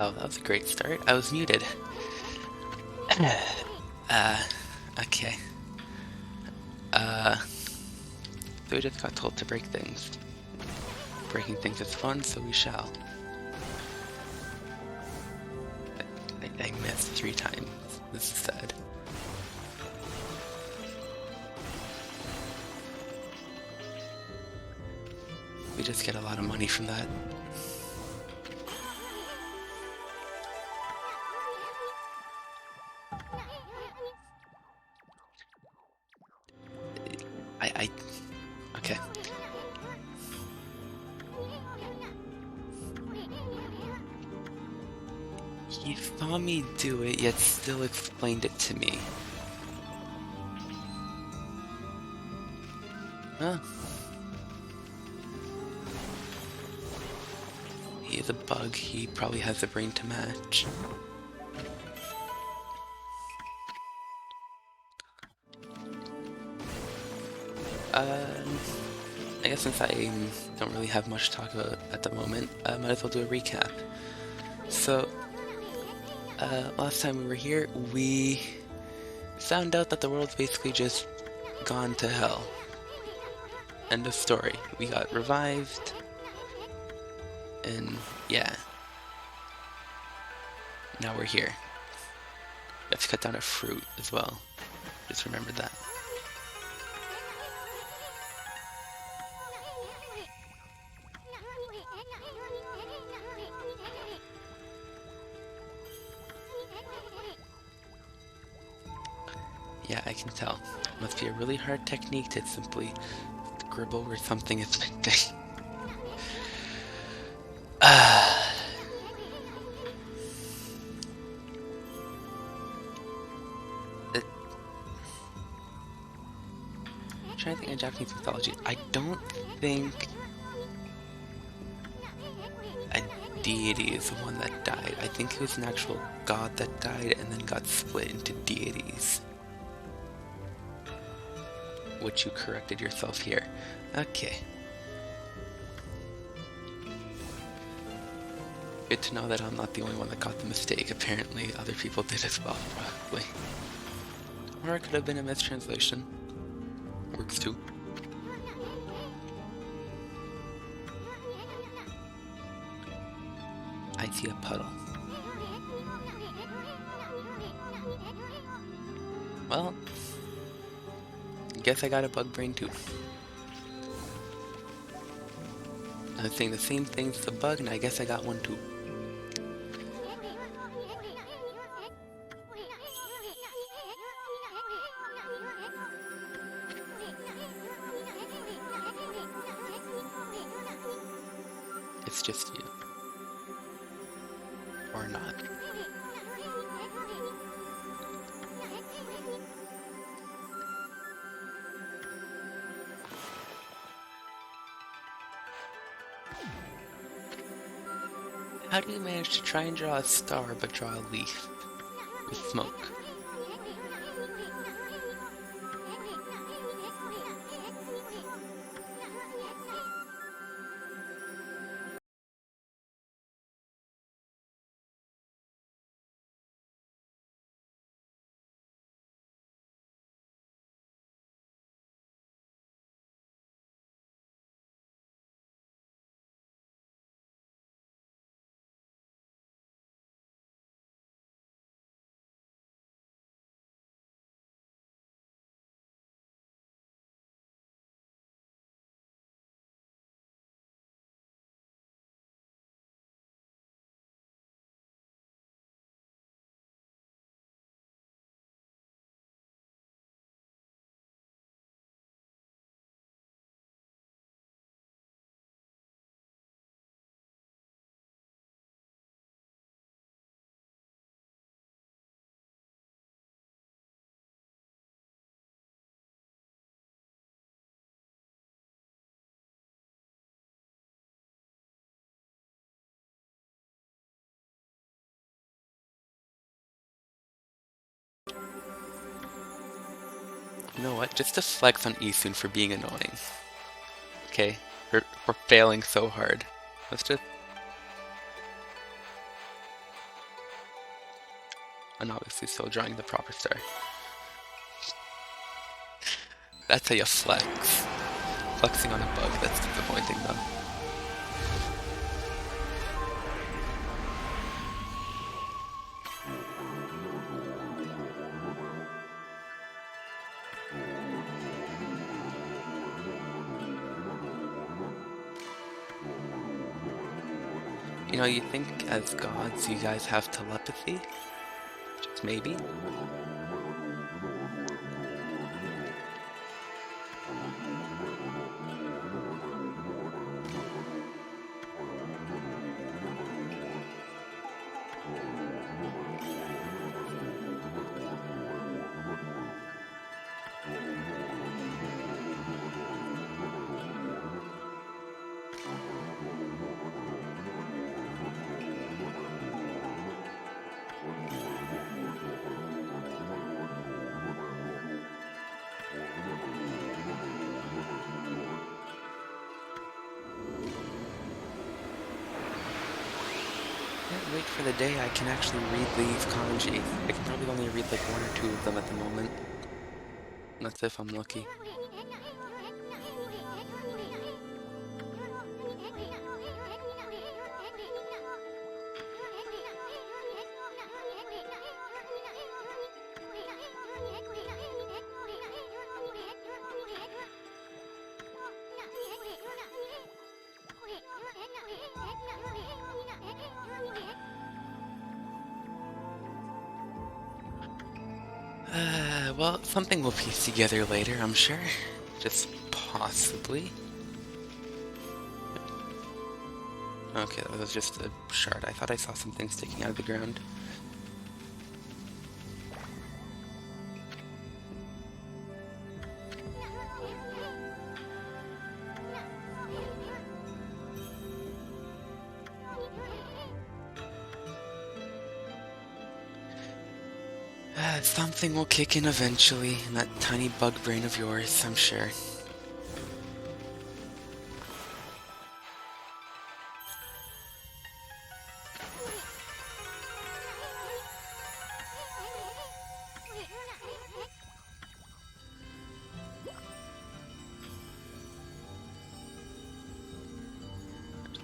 Oh, that was a great start. I was muted. Okay. So we just got told to break things. Breaking things is fun, so we shall. I missed 3 times. This is sad. We just get a lot of money from that. Okay. He saw me do it, yet still explained it to me. Huh. He is a bug. He probably has the brain to match. I guess since I don't really have much to talk about at the moment, I might as well do a recap. So, last time we were here, we found out that the world's basically just gone to hell. End of story. We got revived, and yeah. Now we're here. We have to cut down a fruit as well. Just remembered that. Yeah, I can tell. Must be a really hard technique to simply scribble where something is missing. I'm trying to think of Japanese mythology. I don't think a deity is the one that died. I think it was an actual god that died and then got split into deities. Which you corrected yourself here. Okay. Good to know that I'm not the only one that got the mistake. Apparently other people did as well, probably. Or it could have been a mistranslation. Works too. I see a puddle. Well, I guess I got a bug brain too. I was saying the same thing as the bug, and I guess I got one too. It's just you. Or not. How do you manage to try and draw a star but draw a leaf with smoke? You know what? Just to flex on Isun for being annoying. Okay? For failing so hard. Let's just... and obviously still drawing the proper star. That's how you flex. Flexing on a bug, that's disappointing though. You know, you think as gods you guys have telepathy? Just maybe? Can't wait for the day I can actually read these kanji. I can probably only read like one or two of them at the moment. That's if I'm lucky. Well, something we'll piece together later, I'm sure. Just possibly. Okay, that was just a shard. I thought I saw something sticking out of the ground. Something will kick in eventually, in that tiny bug brain of yours, I'm sure.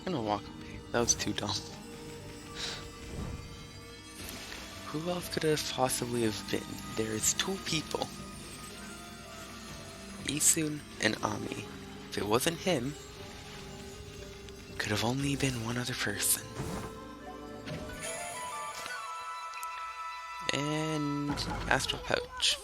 I'm gonna walk away. That was too dumb. Who else could it possibly have been? There's two people. Isun and Ami. If it wasn't him, it could have only been one other person. And Astral Pouch.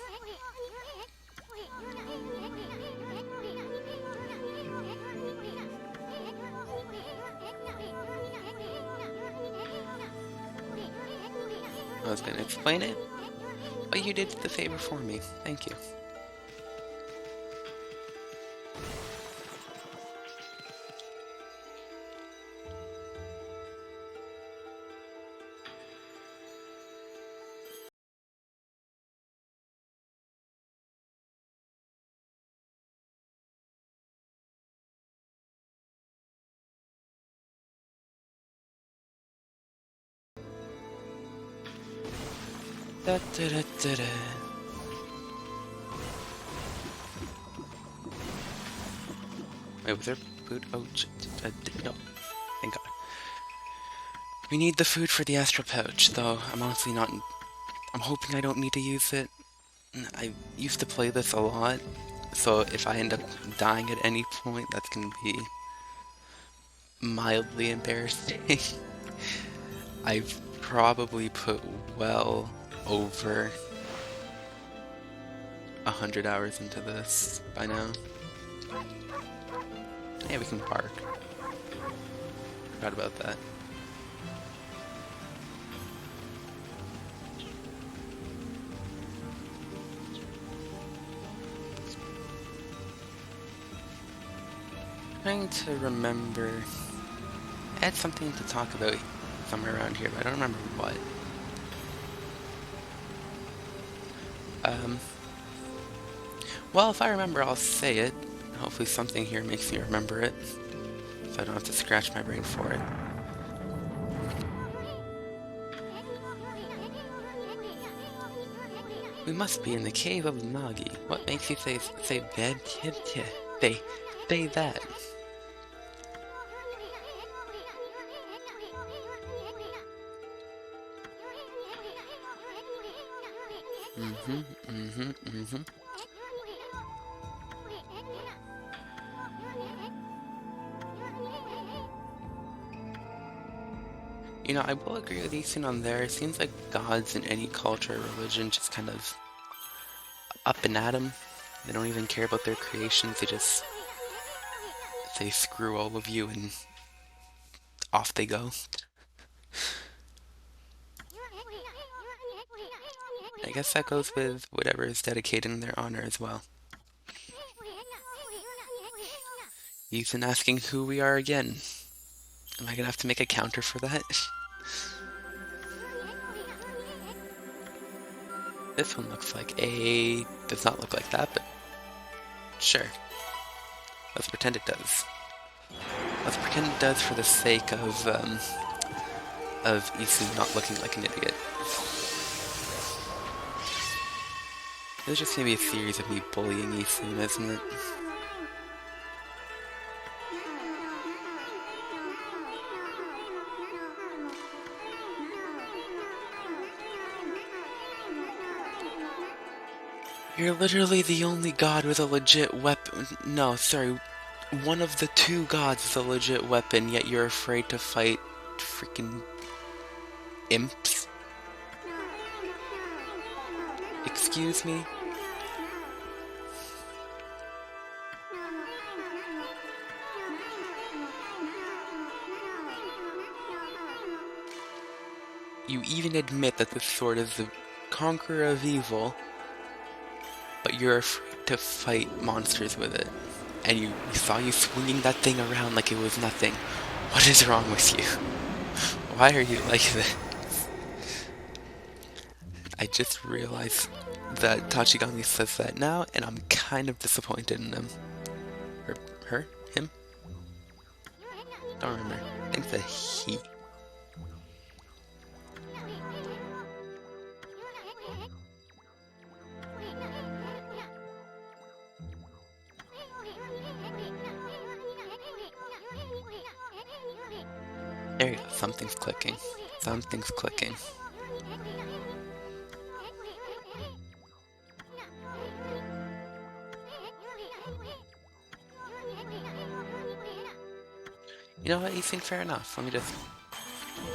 I was gonna explain it, but you did the favor for me. Thank you. Da, da, da, da, da. Wait, was there food? Oh, no. Thank God. We need the food for the Astral Pouch, though I'm honestly not... I'm hoping I don't need to use it. I used to play this a lot, so if I end up dying at any point, that's gonna be mildly embarrassing. I've probably put well over 100 hours into this by now. Yeah, we can park. Forgot about that. Trying to remember. I had something to talk about somewhere around here, but I don't remember what. Well, if I remember, I'll say it. Hopefully something here makes me remember it, so I don't have to scratch my brain for it. We must be in the cave of Nagi. What makes you say that? Say that. You know, I will agree with Ethan on there. It seems like gods in any culture or religion just kind of up and at 'em. They don't even care about their creations. They just say screw all of you and off they go. I guess that goes with whatever is dedicated in their honor as well. Ethan asking who we are again. Am I gonna have to make a counter for that? This one looks like a... does not look like that, but sure. Let's pretend it does. Let's pretend it does for the sake of Isu not looking like an idiot. This is just gonna be a series of me bullying Isu, isn't it? You're literally the only god with a legit weapon. No, sorry. One of the two gods with a legit weapon, yet you're afraid to fight freaking imps? Excuse me? You even admit that this sword is the conqueror of evil, but you're afraid to fight monsters with it. And we saw you swinging that thing around like it was nothing. What is wrong with you? Why are you like this? I just realized that Tachigami says that now, and I'm kind of disappointed in him. Or her? Him? Don't remember. I think it's a he. There you go. Something's clicking. Something's clicking. You know what? You think fair enough. Let me just...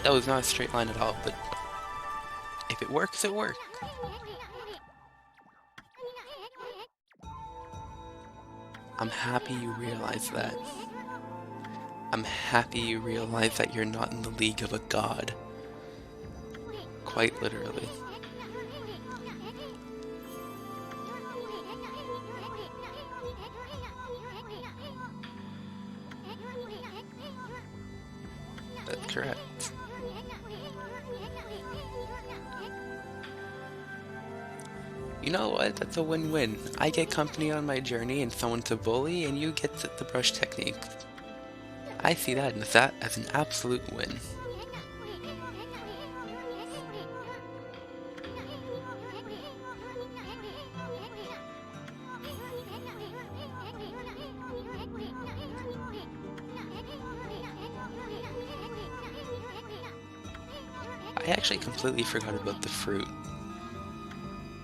That was not a straight line at all, but... If it works, it works. I'm happy you realize that. I'm happy you realize that you're not in the league of a god. Quite literally. That's correct. You know what? That's a win-win. I get company on my journey and someone to bully, and you get the brush technique. I see that as an absolute win. I actually completely forgot about the fruit.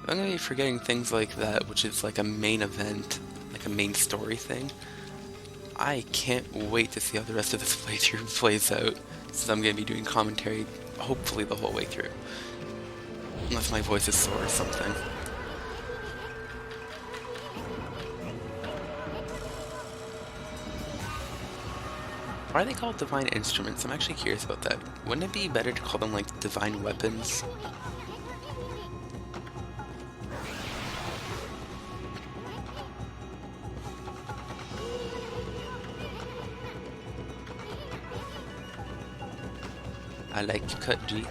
I'm gonna be forgetting things like that, which is like a main event, like a main story thing. I can't wait to see how the rest of this playthrough plays out, since I'm gonna be doing commentary hopefully the whole way through. Unless my voice is sore or something. Why are they called divine instruments? I'm actually curious about that. Wouldn't it be better to call them like divine weapons? I like to cut G.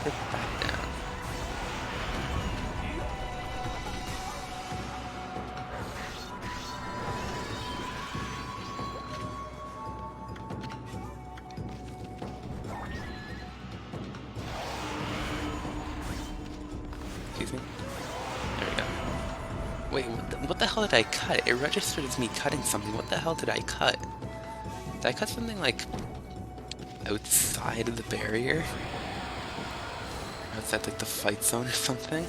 Put that down. Wait, what the hell did I cut? It registered as me cutting something. What the hell did I cut? Did I cut something like outside of the barrier? Outside like the fight zone or something?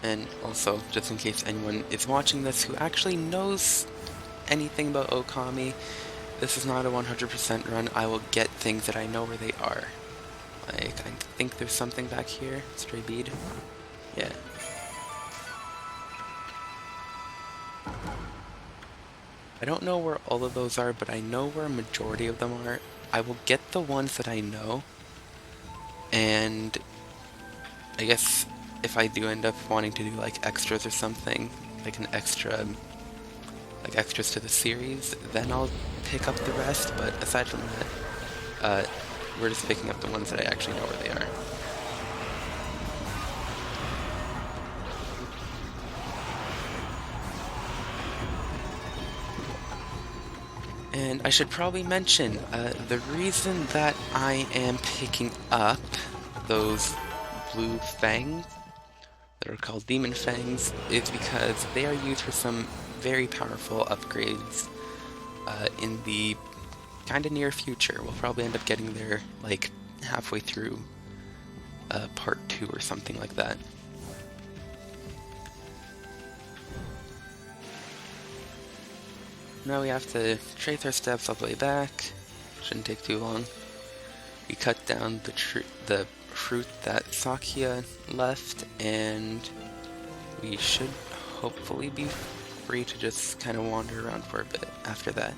And also, just in case anyone is watching this who actually knows anything about Okami, this is not a 100% run. I will get things that I know where they are. Like, I think there's something back here. Stray bead. Yeah. I don't know where all of those are, but I know where a majority of them are. I will get the ones that I know. And I guess if I do end up wanting to do like extras or something, like an extra, like extras to the series, then I'll pick up the rest. But aside from that, we're just picking up the ones that I actually know where they are. And I should probably mention, the reason that I am picking up those blue fangs that are called Demon Fangs is because they are used for some very powerful upgrades in the kind of near future. We'll probably end up getting there like halfway through part 2 or something like that. Now we have to trace our steps all the way back. Shouldn't take too long. We cut down the fruit that Sakia left, and we should hopefully be free to just kind of wander around for a bit after that.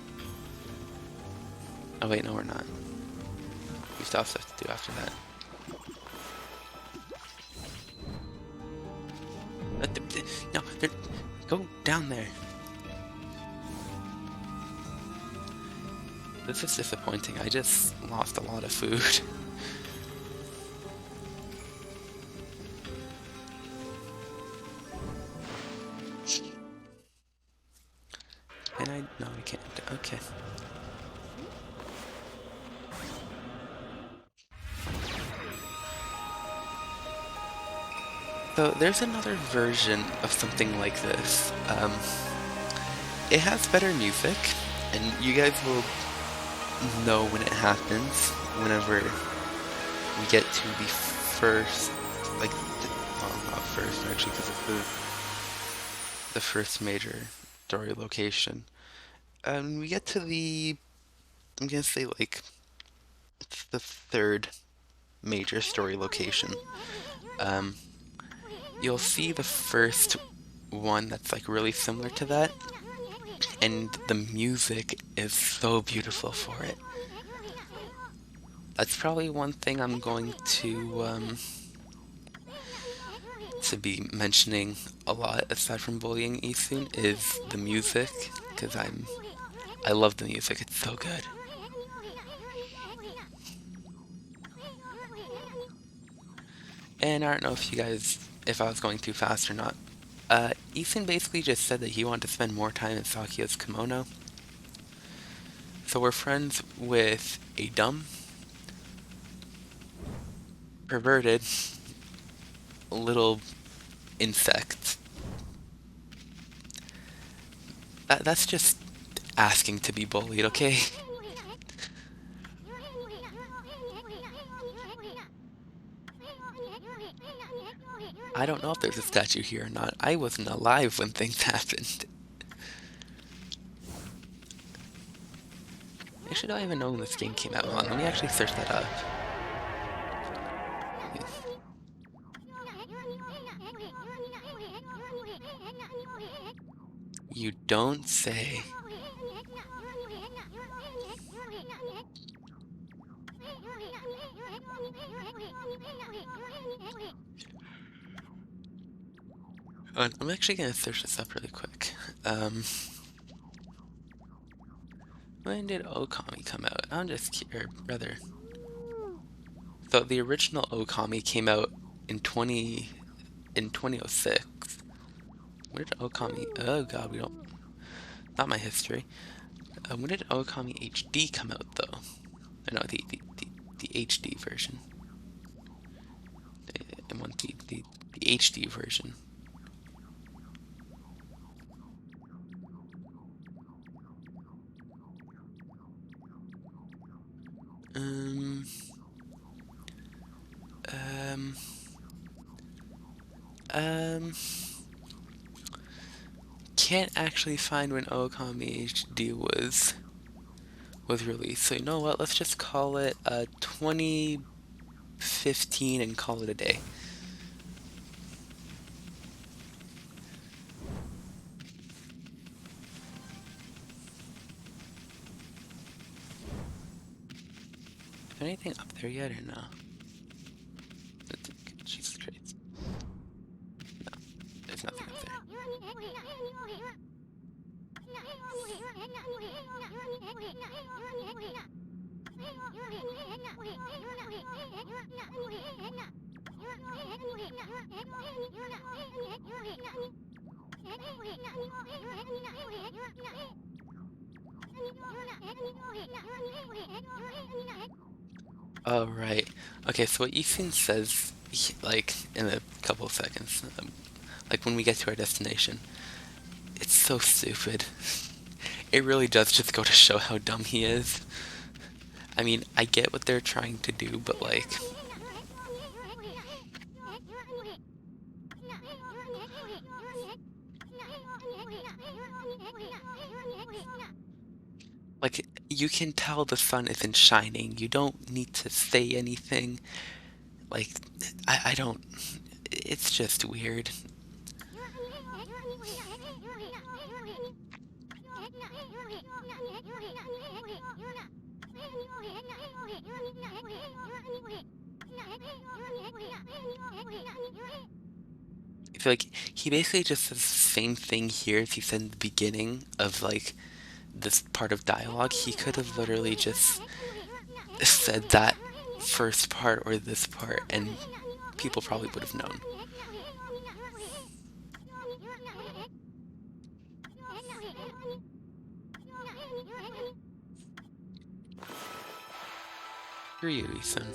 Oh wait, no we're not. We still have stuff to do after that. No, go down there. This is disappointing. I just lost a lot of food. And no, I can't. Okay. So there's another version of something like this. It has better music, and you guys will know when it happens, whenever we get to the first, like, well, not first actually, because it's the first major story location. We get to the, I'm gonna say like, it's the third major story location. You'll see the first one that's like really similar to that, and the music is so beautiful for it. That's probably one thing I'm going to be mentioning a lot aside from bullying Isun is the music, because I love the music. It's so good. And I don't know if you guys, if I was going too fast or not. Isun basically just said that he wanted to spend more time in Sakia's kimono. So we're friends with a dumb, perverted little insect. That's just asking to be bullied, okay? I don't know if there's a statue here or not. I wasn't alive when things happened. Actually, I don't even know when this game came out. Hold on, let me actually search that up. You don't say. I'm actually gonna search this up really quick. When did Okami come out? I'm just curious, rather. So the original Okami came out in 2006. When did Okami? Oh god, we don't. Not my history. When did Okami HD come out though? No, the HD version. I want the HD version. Um, um, um, can't actually find when Okami HD was released. So you know what? Let's just call it 2015 and call it a day. Is there anything up there yet or no? Jesus Christ. No, there's nothing up there. Oh, right. Okay, so what Ethan says, like, in a couple of seconds, like when we get to our destination, it's so stupid. It really does just go to show how dumb he is. I mean, I get what they're trying to do, but like you can tell the sun isn't shining. You don't need to say anything. Like, I don't. It's just weird. I feel like he basically just says the same thing here as he said in the beginning of like this part of dialogue. He could have literally just said that first part or this part, and people probably would have known. Screw you, Ethan.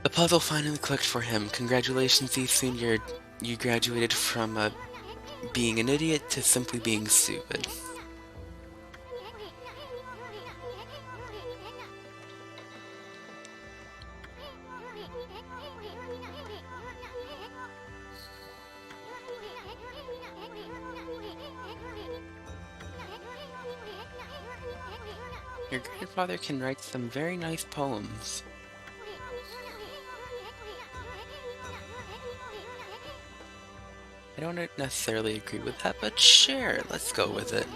The puzzle finally clicked for him. Congratulations, Ethan. You graduated from being an idiot to simply being stupid. Your grandfather can write some very nice poems. I don't necessarily agree with that, but sure, let's go with it.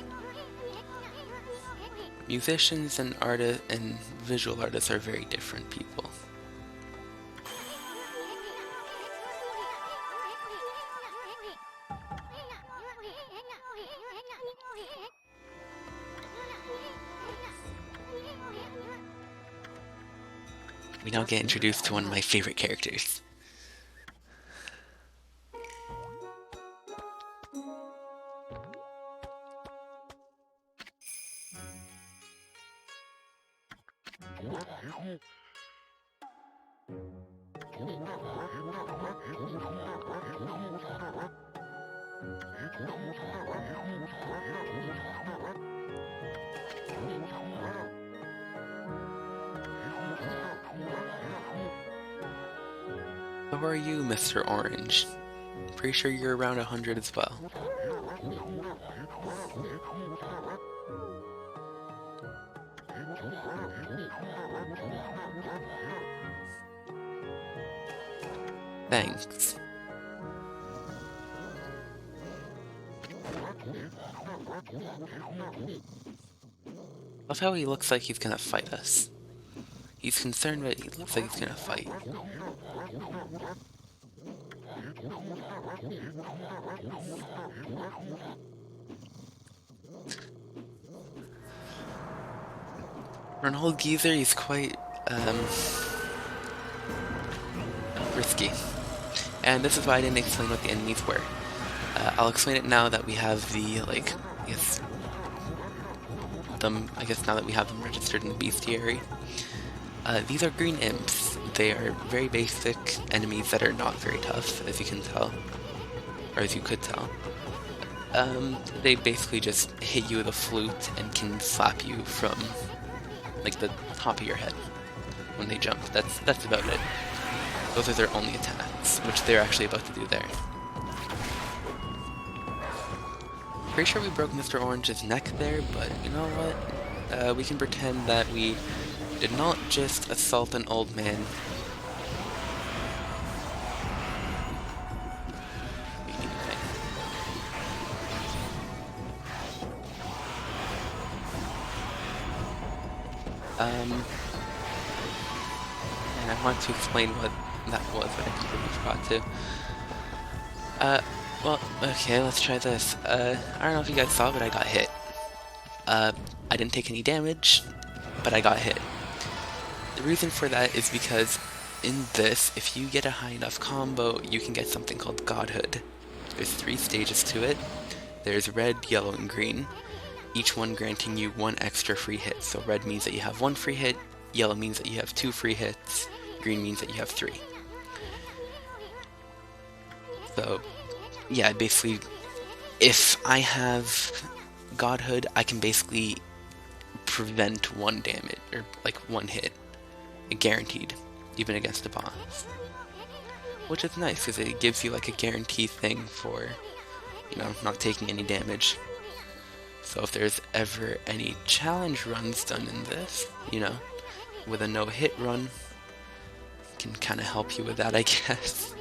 Musicians and artists and visual artists are very different people. We now get introduced to one of my favorite characters. How are you, Mr. Orange? Pretty sure you're around 100 as well. Thanks. Love how he looks like he's gonna fight us. He's concerned, but he looks like he's gonna fight. For an old geezer, he's quite, risky. And this is why I didn't explain what the enemies were. I'll explain it now that we have the, like, yes, them, I guess now that we have them registered in the bestiary. These are green imps. They are very basic enemies that are not very tough, as you can tell. Or as you could tell. They basically just hit you with a flute and can slap you from, like, the top of your head when they jump. That's about it. Those are their only attacks, which they're actually about to do there. Pretty sure we broke Mr. Orange's neck there, but you know what? We can pretend that we did not just assault an old man. And I want to explain what that was, but I completely forgot to. Well, okay, let's try this. I don't know if you guys saw, but I got hit. I didn't take any damage, but I got hit. The reason for that is because in this, if you get a high enough combo, you can get something called Godhood. There's 3 stages to it. There's red, yellow, and green, each one granting you 1 extra free hit. So red means that you have 1 free hit, yellow means that you have 2 free hits, green means that you have 3. So, yeah, basically, if I have Godhood, I can basically prevent 1 damage, or like 1 hit, guaranteed, even against a boss. Which is nice, because it gives you like a guarantee thing for, you know, not taking any damage. So if there's ever any challenge runs done in this, you know, with a no-hit run, can kind of help you with that, I guess.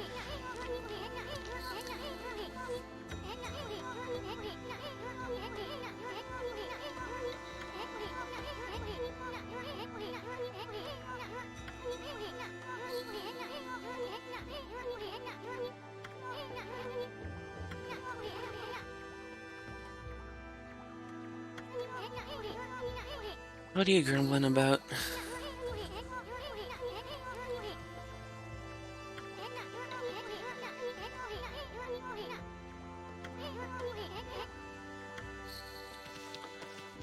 What are you grumbling about?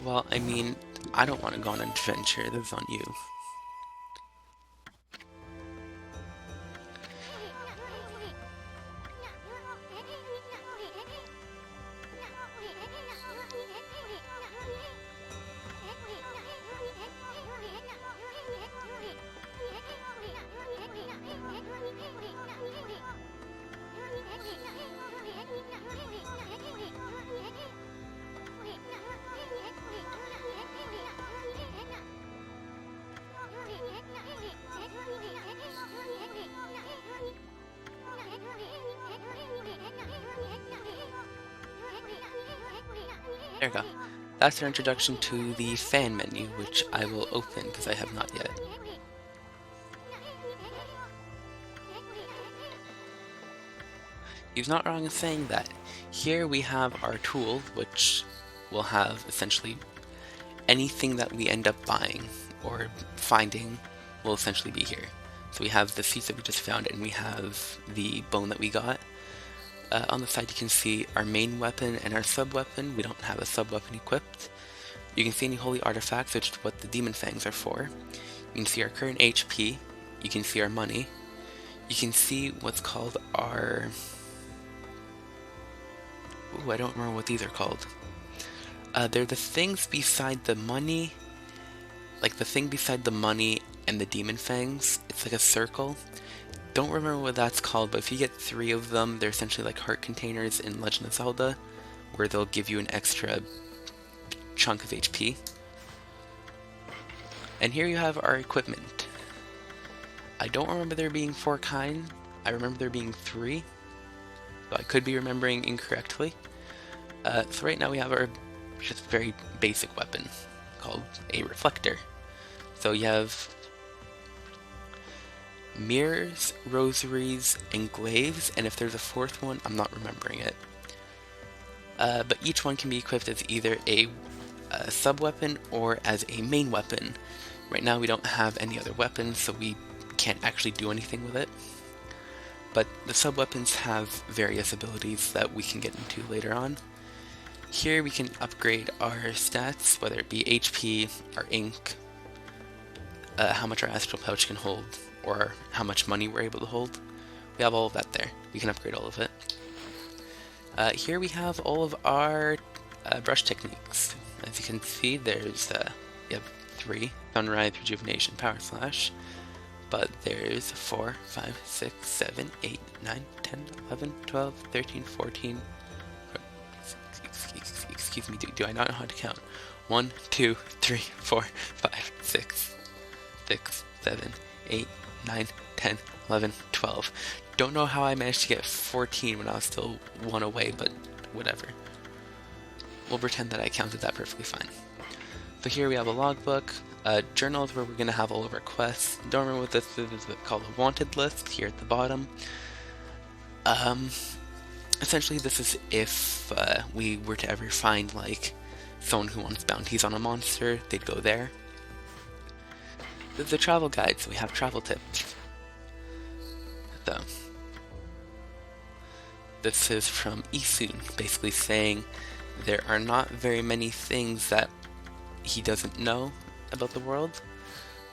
Well, I mean, I don't want to go on an adventure. That's on you. There we go. That's our introduction to the fan menu, which I will open because I have not yet. He's not wrong in saying that. Here we have our tool, which will have essentially anything that we end up buying or finding will essentially be here. So we have the seeds that we just found, and we have the bone that we got. On the side you can see our main weapon and our sub-weapon. We don't have a sub-weapon equipped. You can see any holy artifacts, which is what the demon fangs are for. You can see our current HP. You can see our money. You can see what's called our... Ooh, I don't remember what these are called. They're the things beside the money. Like the thing beside the money and the demon fangs. It's like a circle. Don't remember what that's called, but if you get 3 of them, they're essentially like heart containers in Legend of Zelda, where they'll give you an extra chunk of HP. And here you have our equipment. I don't remember there being 4 kinds. I remember there being 3, so I could be remembering incorrectly. So right now we have our just very basic weapon called a reflector. So you have mirrors, rosaries, and glaives, and if there's a 4th one, I'm not remembering it. But each one can be equipped as either a sub-weapon or as a main weapon. Right now we don't have any other weapons, so we can't actually do anything with it. But the sub-weapons have various abilities that we can get into later on. Here we can upgrade our stats, whether it be HP, our ink, how much our astral pouch can hold, or how much money we're able to hold. We have all of that there. We can upgrade all of it. Here we have all of our brush techniques. As you can see, there's we have 3: Sunrise, Rejuvenation, Power Slash. But there's 4, 5, 6, 7, 8, 9, 10, 11, 12, 13, 14. Excuse me, do I not know how to count? 1, 2, 3, 4, 5, 6, 7, 8, 9, 10, 11, 12. Don't know how I managed to get 14 when I was still 1 away, but whatever. We'll pretend that I counted that perfectly fine. So here we have a logbook, a journal is where we're going to have all of our quests. Don't remember what this is called, a wanted list here at the bottom. Essentially this is if we were to ever find like someone who wants bounties on a monster, they'd go there. This is a travel guide, so we have travel tips. So this is from Isun, basically saying there are not very many things that he doesn't know about the world,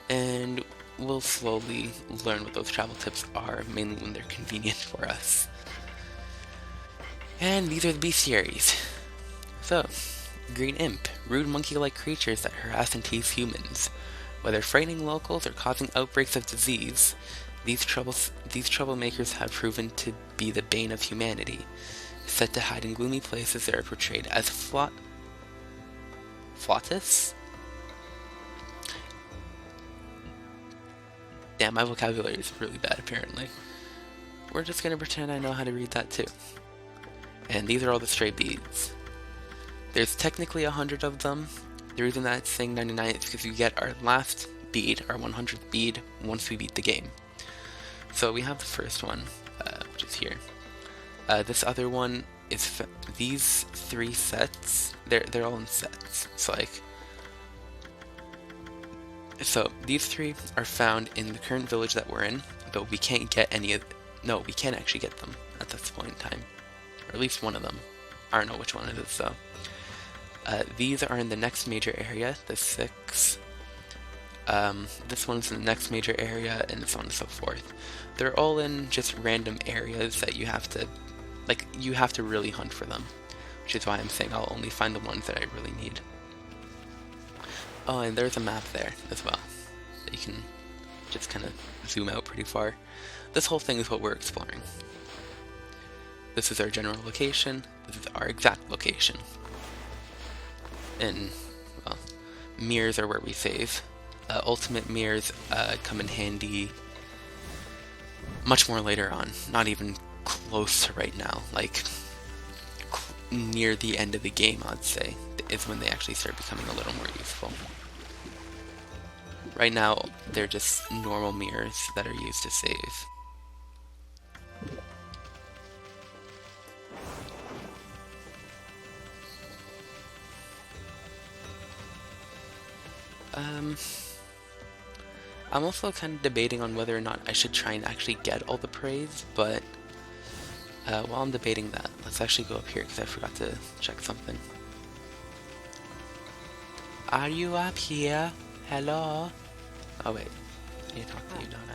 and we'll slowly learn what those travel tips are, mainly when they're convenient for us. And these are the bestiaries. So, Green Imp, rude monkey-like creatures that harass and tease humans. Whether frightening locals or causing outbreaks of disease, these troublemakers have proven to be the bane of humanity. Set to hide in gloomy places, they are portrayed as Flautus? Damn, my vocabulary is really bad, apparently. We're just gonna pretend I know how to read that too. And these are all the stray beads. There's technically 100 of them. The reason that it's saying 99 is because we get our last bead, our 100th bead, once we beat the game. So we have the first one, which is here. This other one is these 3 sets. They're all in sets. So these 3 are found in the current village that we're in, but we can't get any of. No, we can't actually get them at this point in time, or at least one of them. I don't know which one it is though. These are in the next major area, the 6. This one's in the next major area, and so on and so forth. They're all in just random areas that you have to really hunt for them, which is why I'm saying I'll only find the ones that I really need. Oh, and there's a map there as well, that you can just kind of zoom out pretty far. This whole thing is what we're exploring. This is our general location, this is our exact location. And, well, mirrors are where we save. Ultimate mirrors come in handy much more later on, not even close to right now, like near the end of the game, I'd say, is when they actually start becoming a little more useful. Right now, they're just normal mirrors that are used to save. I'm also kind of debating on whether or not I should try and actually get all the praise, but while I'm debating that, let's actually go up here because I forgot to check something. Are you up here? Hello? Oh wait, I need to talk to you, don't I?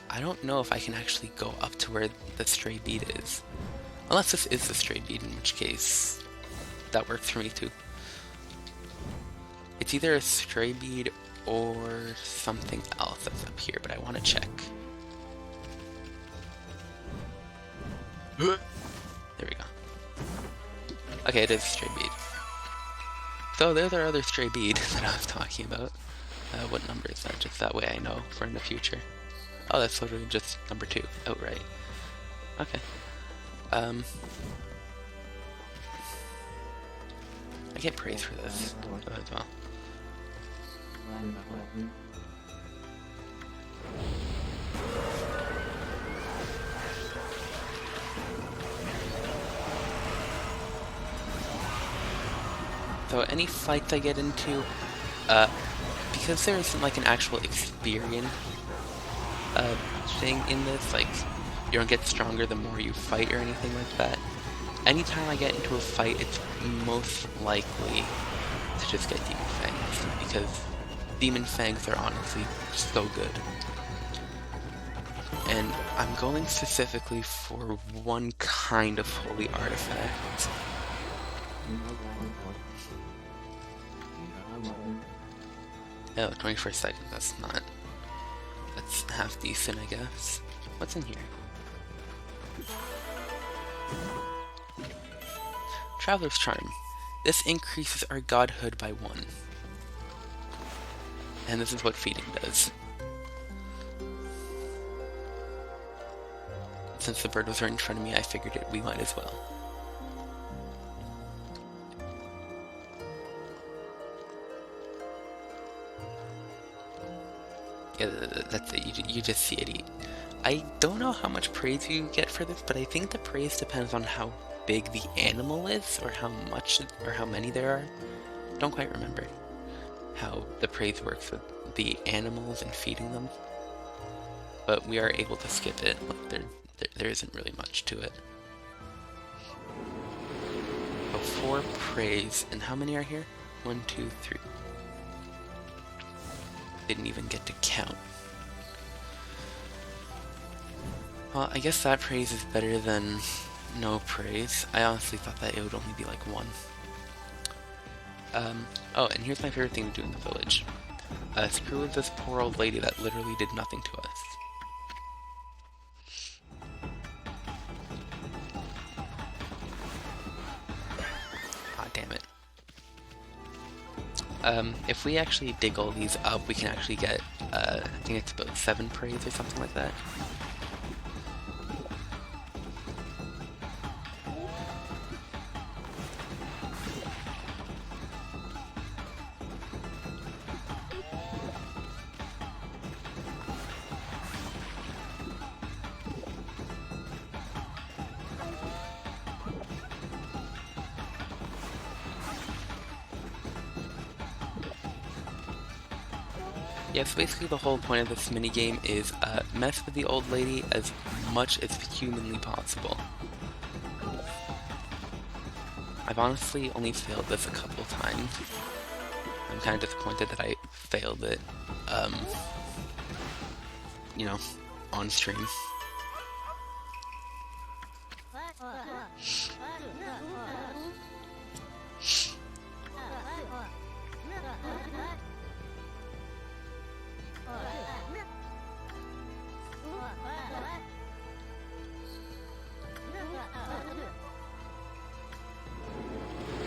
I don't know if I can actually go up to where the stray bead is. Unless this is the stray bead, in which case that works for me too. It's either a stray bead or something else that's up here, but I want to check. There we go. Okay, it is a stray bead. So there's our other stray bead that I was talking about. What number is that? Just that way I know for in the future. Oh, that's literally just number 2, outright. Okay. I get praise for this as well. So any fights I get into, because there isn't like an actual experience thing in this, like you don't get stronger the more you fight or anything like that. Anytime I get into a fight, it's most likely to just get Demon Fangs, because Demon Fangs are honestly so good. And I'm going specifically for one kind of holy artifact. Oh, 24 seconds, that's half decent, I guess. What's in here? Traveler's Charm. This increases our godhood by 1. And this is what feeding does. Since the bird was right in front of me, I figured we might as well. Yeah, that's it. You just see it eat. I don't know how much praise you get for this, but I think the praise depends on how big the animal is, or how much, or how many there are. Don't quite remember how the praise works with the animals and feeding them. But we are able to skip it. There isn't really much to it. So 4 praise, and how many are here? 1, 2, 3. Didn't even get to count. Well, I guess that praise is better than no praise. I honestly thought that it would only be like 1. Oh, and here's my favorite thing to do in the village. Screw with this poor old lady that literally did nothing to us. Ah, damn it. If we actually dig all these up, we can actually get, I think it's about 7 praise or something like that. Yeah, so basically the whole point of this minigame is mess with the old lady as much as humanly possible. I've honestly only failed this a couple times. I'm kind of disappointed that I failed it, you know, on stream.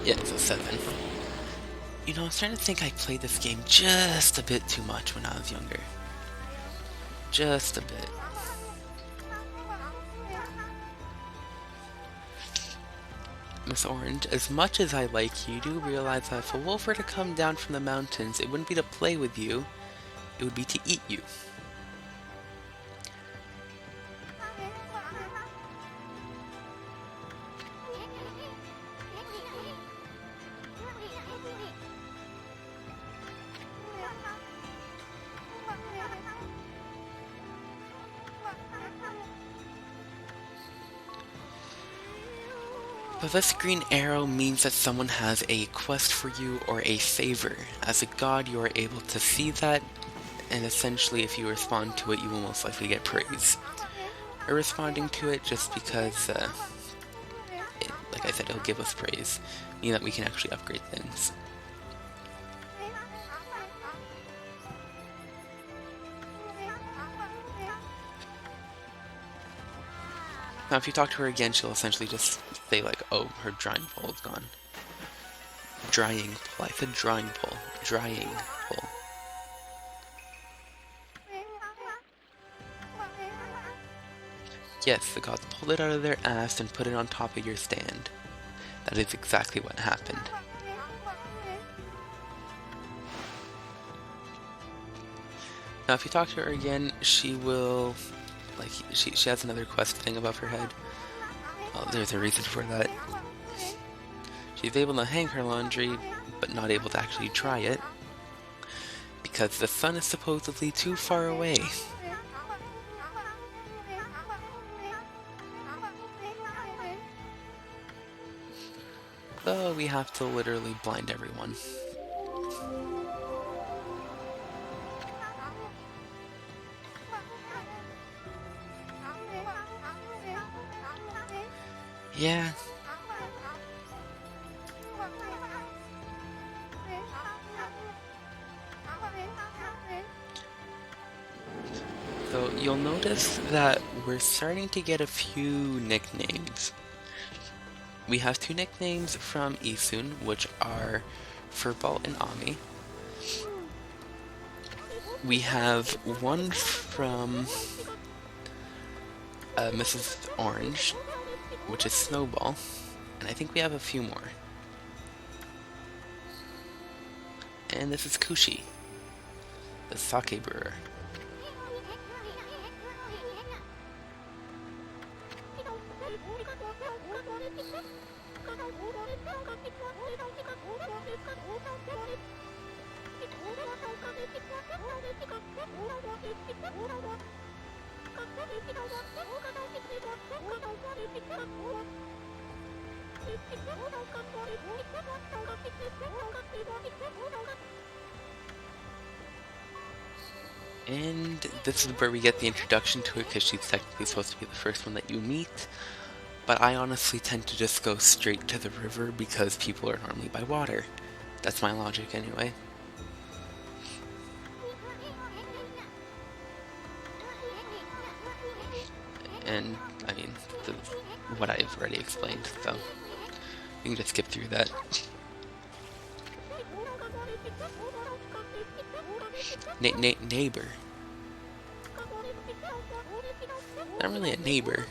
Yeah, it's a 7. You know, I was starting to think I played this game just a bit too much when I was younger. Just a bit. Miss Orange, as much as I like you, do realize that if a wolf were to come down from the mountains, it wouldn't be to play with you, it would be to eat you. But this green arrow means that someone has a quest for you or a favor. As a god, you are able to see that, and essentially if you respond to it, you will most likely get praise. Or responding to it just because, like I said, it'll give us praise, meaning that we can actually upgrade things. Now, if you talk to her again, she'll essentially just say, like, oh, her drying pole is gone. Drying pole. I said drying pole. Drying pole. Yes, the gods pulled it out of their ass and put it on top of your stand. That is exactly what happened. Now, if you talk to her again, she will... like, she has another quest thing above her head. Oh, there's a reason for that. She's able to hang her laundry, but not able to actually dry it. because the sun is supposedly too far away. So we have to literally blind everyone. Yeah. So you'll notice that we're starting to get a few nicknames. We have two nicknames from Isun, which are Furball and Ami. We have one from Mrs. Orange, which is Snowball, and I think we have a few more. And this is Kushi, the sake brewer. And this is where we get the introduction to it, because she's technically supposed to be the first one that you meet. But I honestly tend to just go straight to the river because people are normally by water. That's my logic anyway. And, I mean, what I've already explained, so we can just skip through that. Neighbor. Not really a neighbor.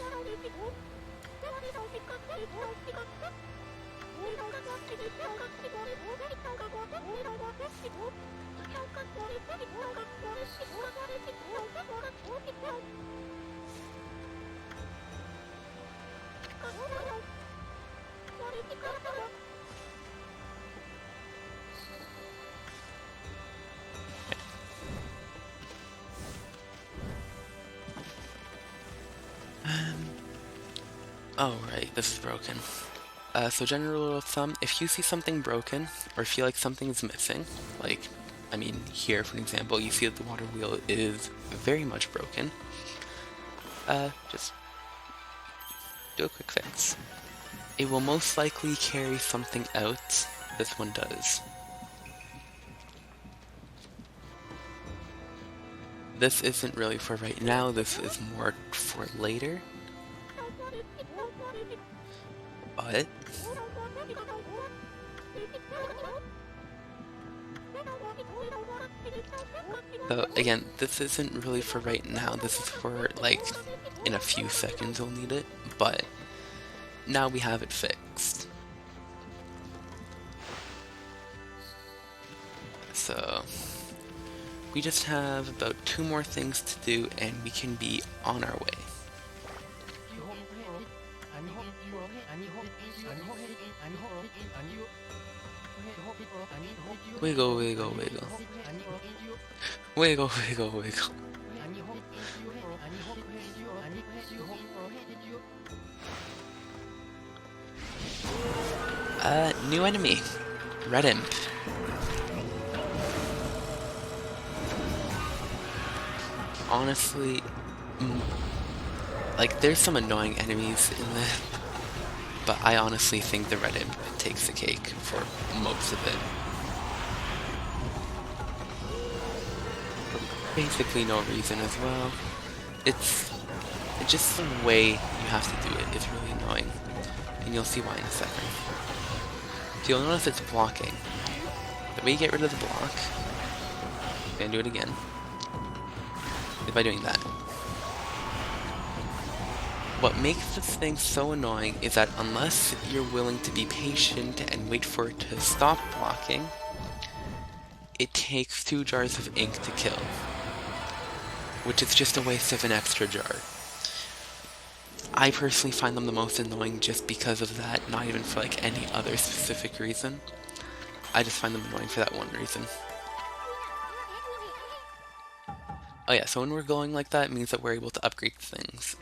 Oh, right, this is broken. So general rule of thumb, if you see something broken, or feel like something's missing, like, I mean, here, for example, you see that the water wheel is very much broken, just do a quick fix. It will most likely carry something out. This one does. This isn't really for right now, this is more for later. But so again, this isn't really for right now, this is for like in a few seconds we'll need it, but now we have it fixed. So we just have about 2 more things to do and we can be on our way. Wiggle, wiggle, wiggle. Wiggle, wiggle, wiggle. New enemy. Red Imp. Honestly, like, there's some annoying enemies in this, but I honestly think the Red Imp takes the cake for most of it. Basically no reason as well. It's just the way you have to do it is really annoying, and you'll see why in a second. So you'll notice it's blocking. The way you get rid of the block, and do it again, is by doing that. What makes this thing so annoying is that unless you're willing to be patient and wait for it to stop blocking, it takes 2 jars of ink to kill, which is just a waste of an extra jar. I personally find them the most annoying just because of that, not even for like any other specific reason. I just find them annoying for that one reason. Oh yeah, so when we're going like that, it means that we're able to upgrade things.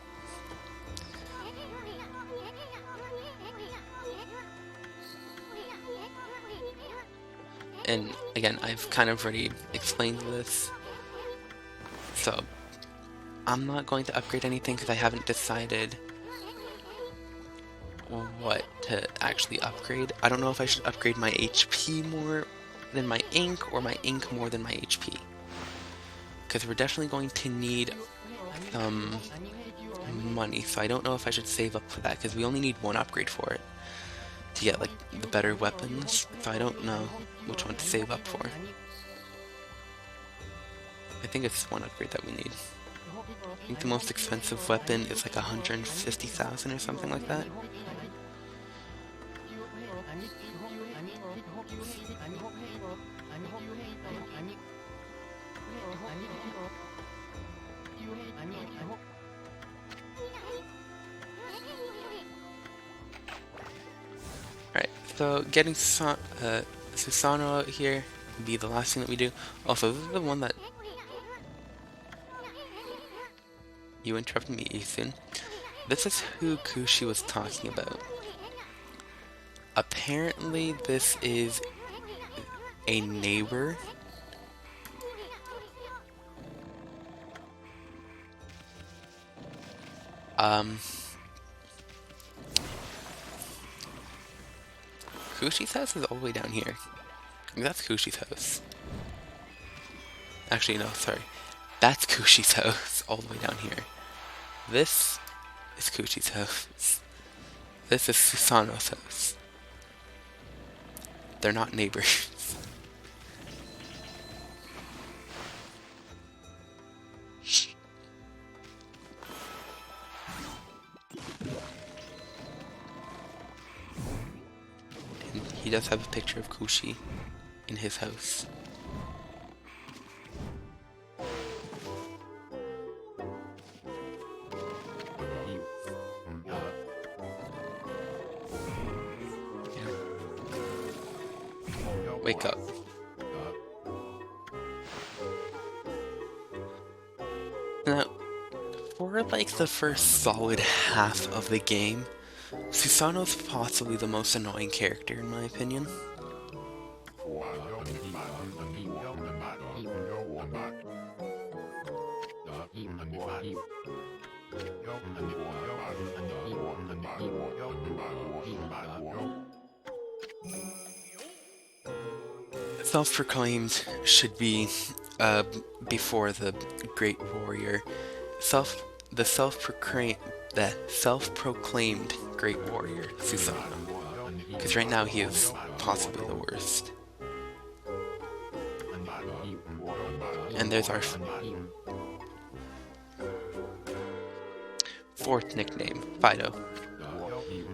And again, I've kind of already explained this, so I'm not going to upgrade anything because I haven't decided what to actually upgrade. I don't know if I should upgrade my HP more than my ink or my ink more than my HP. Because we're definitely going to need some money, so I don't know if I should save up for that because we only need one upgrade for it to get like the better weapons, so I don't know which one to save up for. I think it's one upgrade that we need. I think the most expensive weapon is like 150,000 or something like that. Alright, so getting Susano out here would be the last thing that we do. Also, this is the one that... You interrupted me, Ethan. This is who Kushi was talking about. Apparently, this is a neighbor. Kushi's house is all the way down here. That's Kushi's house. Actually, no, sorry. That's Kushi's house, all the way down here. This is Kushi's house. This is Susano's house. They're not neighbors. And he does have a picture of Kushi in his house. Wake up. Now, for like the first solid half of the game, Susano's possibly the most annoying character in my opinion. Self-proclaimed should be before the Great Warrior. The self-proclaimed Great Warrior, Susanoo. Because right now he is possibly the worst. And there's our fourth nickname, Fido.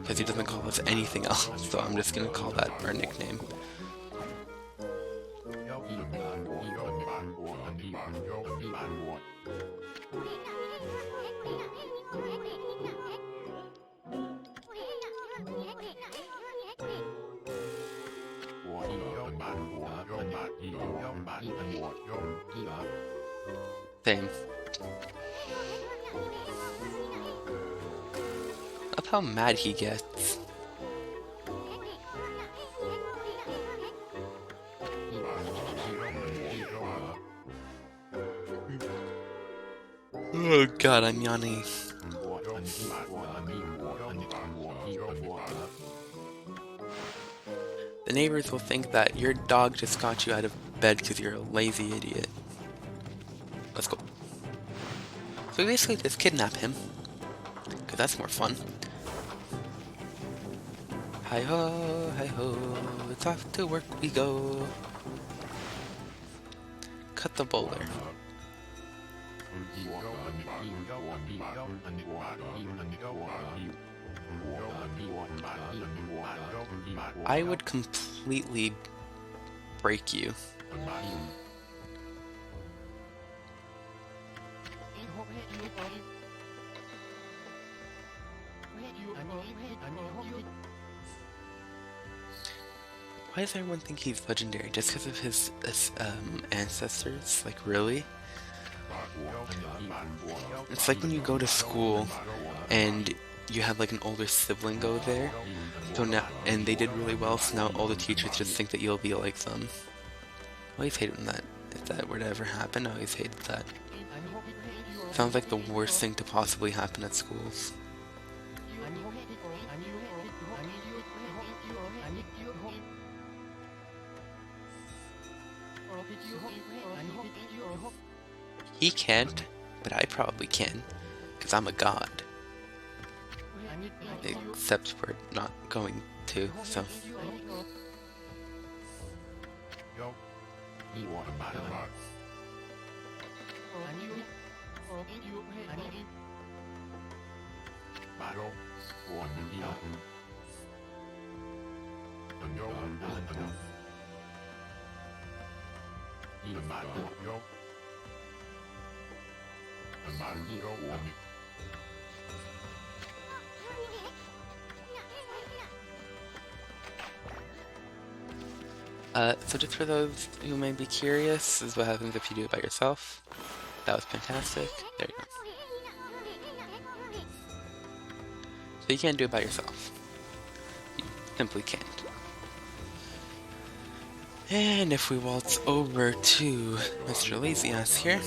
Because he doesn't call us anything else, so I'm just gonna call that our nickname. Same. Love how mad he gets. Oh god, I'm yawning. The neighbors will think that your dog just got you out of bed because you're a lazy idiot. Let's go. So we basically just kidnap him, because that's more fun. Hi-ho, it's off to work we go. Cut the bowler. I would completely break you. Why does everyone think he's legendary? Just because of his ancestors? Like, really? It's like when you go to school and you have like an older sibling go there, so now, and they did really well, so now all the teachers just think that you'll be like them. I always hated when that, if that were to ever happen, I always hated that. Sounds like the worst thing to possibly happen at schools. He can't, but I probably can, because I'm a god. Except we're not going to, so. So just for those who may be curious, this is what happens if you do it by yourself. That was fantastic. There you go. So you can't do it by yourself. You simply can't. And if we waltz over to Mr. Lazy Ass here.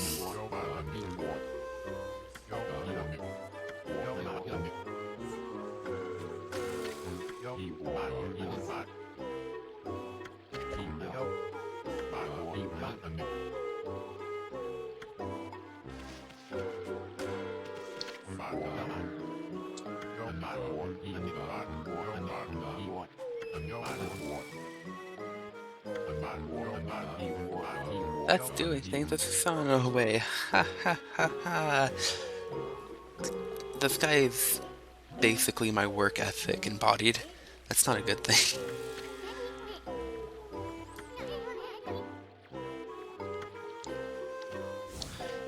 That's doing things, that's a song away. Ha ha ha ha. This guy is basically my work ethic embodied. That's not a good thing.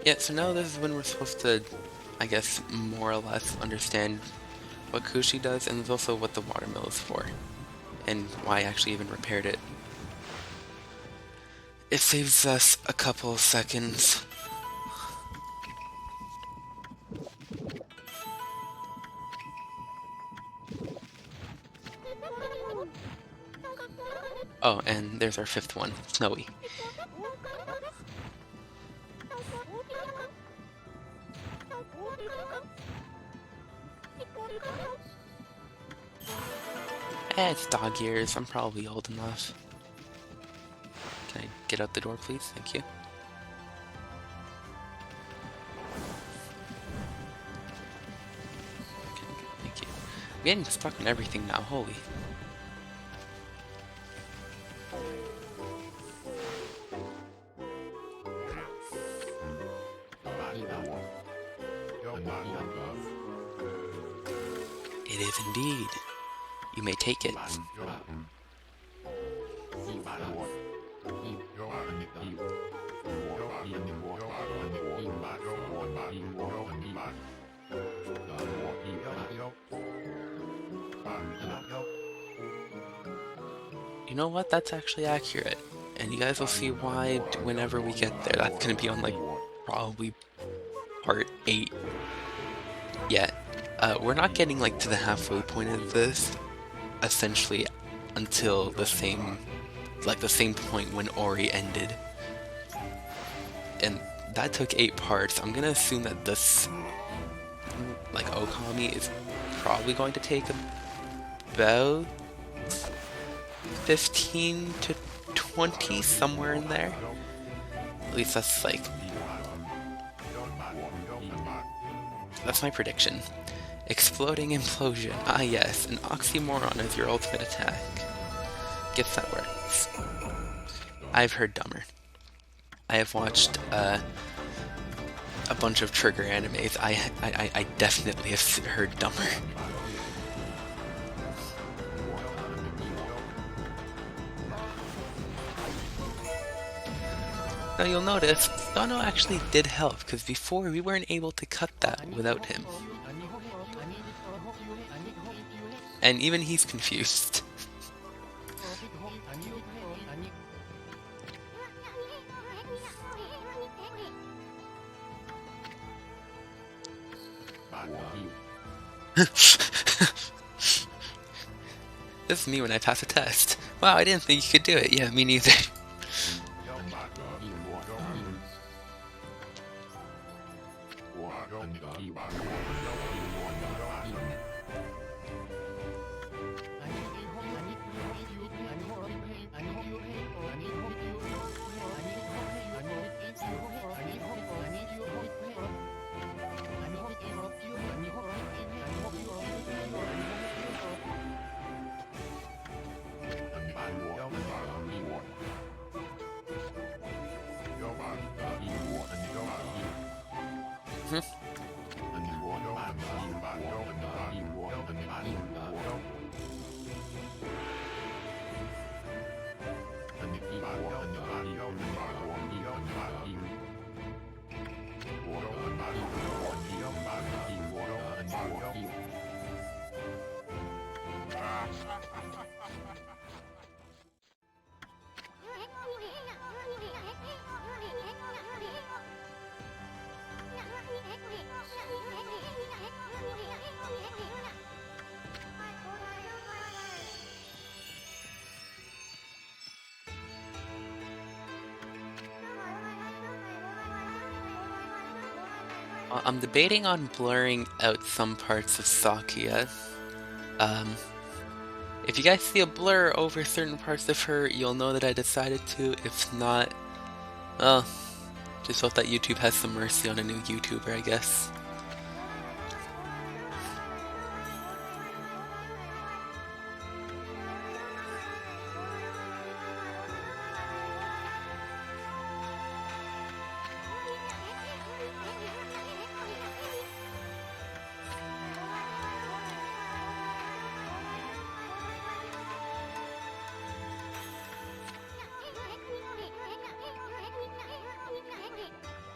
Yeah, so now this is when we're supposed to, I guess, more or less understand what Kushi does, and there's also what the watermill is for, and why I actually even repaired it. It saves us a couple of seconds. Oh, and there's our fifth one, Snowy. It's dog ears, I'm probably old enough. Can I get out the door, please? Thank you. Okay, thank you. I'm getting stuck on everything now, holy. It is indeed. You may take it. You know what? That's actually accurate. And you guys will see why whenever we get there. That's gonna be on, like, probably part 8. Yeah. We're not getting, like, to the halfway point of this, essentially, until the same point when Ori ended. And that took 8 parts. I'm gonna assume that this, like, Okami is probably going to take about 15 to 20, somewhere in there. At least that's, like, that's my prediction. Exploding implosion. Ah yes, an oxymoron is your ultimate attack. Guess that works. I've heard dumber. I have watched a bunch of trigger animes. I definitely have heard dumber. Now you'll notice, Dono actually did help, because before we weren't able to cut that without him. And even he's confused. This is me when I pass a test. Wow, I didn't think you could do it. Yeah, me neither. I'm debating on blurring out some parts of Sakia. If you guys see a blur over certain parts of her, you'll know that I decided to. If not, well, just hope that YouTube has some mercy on a new YouTuber, I guess.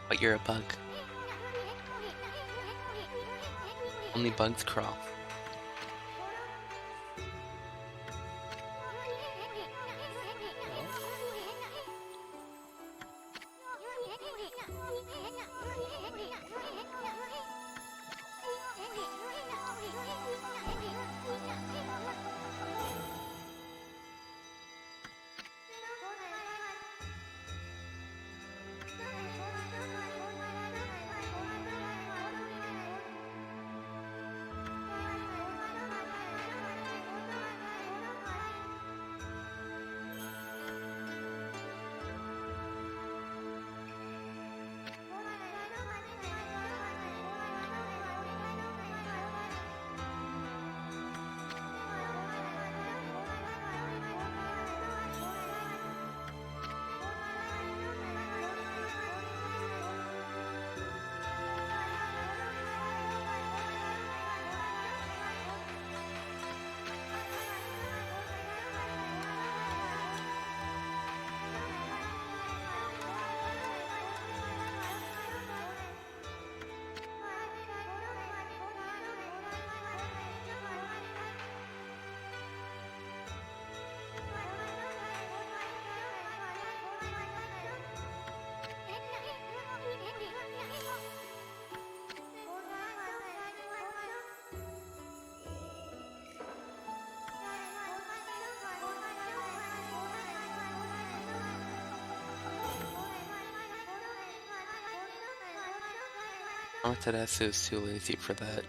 But you're a bug. Only bugs crawl. Amaterasu is too lazy for that.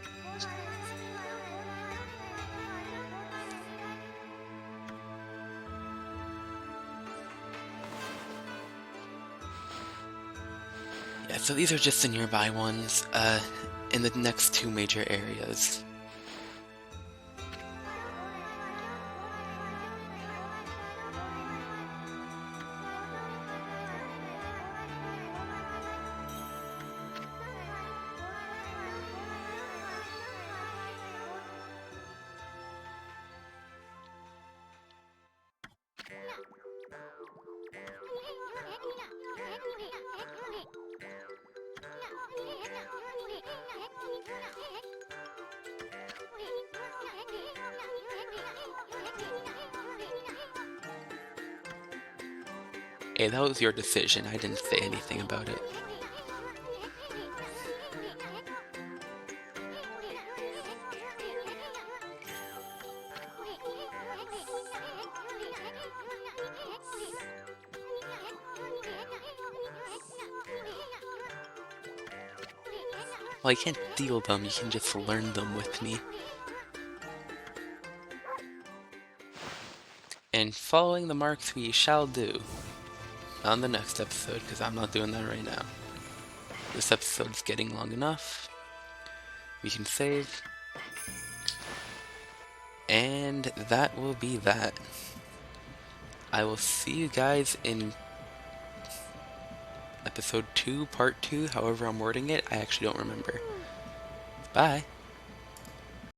Yeah, so these are just the nearby ones, in the next two major areas. Hey, that was your decision. I didn't say anything about it. Well, you can't steal them, you can just learn them with me. And following the marks we shall do on the next episode, because I'm not doing that right now. This episode's getting long enough. We can save. And that will be that. I will see you guys in episode 2, part 2, however I'm wording it. I actually don't remember. Bye.